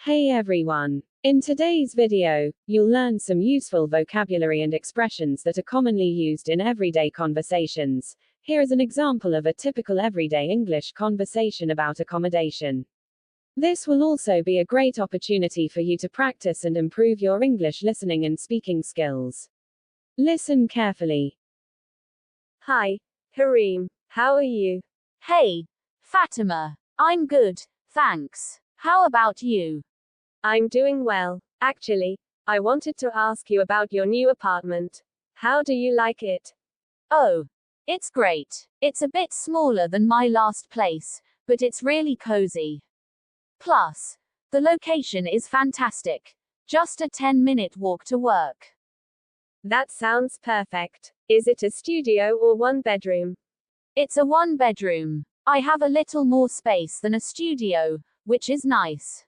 Hey everyone! In today's video, you'll learn some useful vocabulary and expressions that are commonly used in everyday conversations. Here is an example of a typical everyday English conversation about accommodation. This will also be a great opportunity for you to practice and improve your English listening and speaking skills. Listen carefully. Hi, Kareem. How are you? Hey, Fatima. I'm good, thanks. How about you? I'm doing well. Actually, I wanted to ask you about your new apartment. How do you like it? Oh, it's great. It's a bit smaller than my last place, but it's really cozy. Plus, the location is fantastic. Just a 10-minute walk to work. That sounds perfect. Is it a studio or one bedroom? It's a one-bedroom. I have a little more space than a studio, which is nice.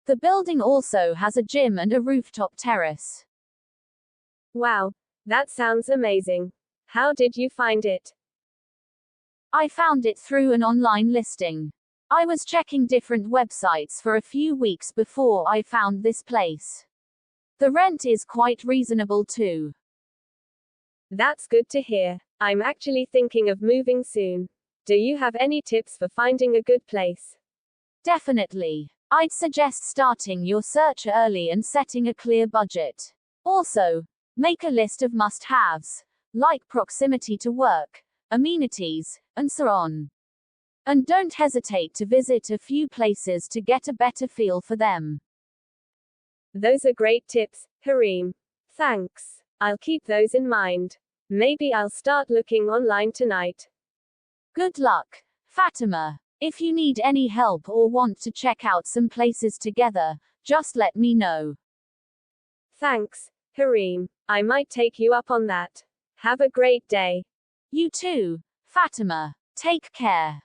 The building also has a gym and a rooftop terrace. Wow, that sounds amazing. How did you find it? I found it through an online listing. I was checking different websites for a few weeks before I found this place. The rent is quite reasonable too. That's good to hear. I'm actually thinking of moving soon. Do you have any tips for finding a good place? Definitely. I'd suggest starting your search early and setting a clear budget. Also, make a list of must-haves, like proximity to work, amenities, and so on. And don't hesitate to visit a few places to get a better feel for them. Those are great tips, Kareem. Thanks. I'll keep those in mind. Maybe I'll start looking online tonight. Good luck, Fatima. If you need any help or want to check out some places together, just let me know. Thanks, Kareem. I might take you up on that. Have a great day. You too, Fatima. Take care.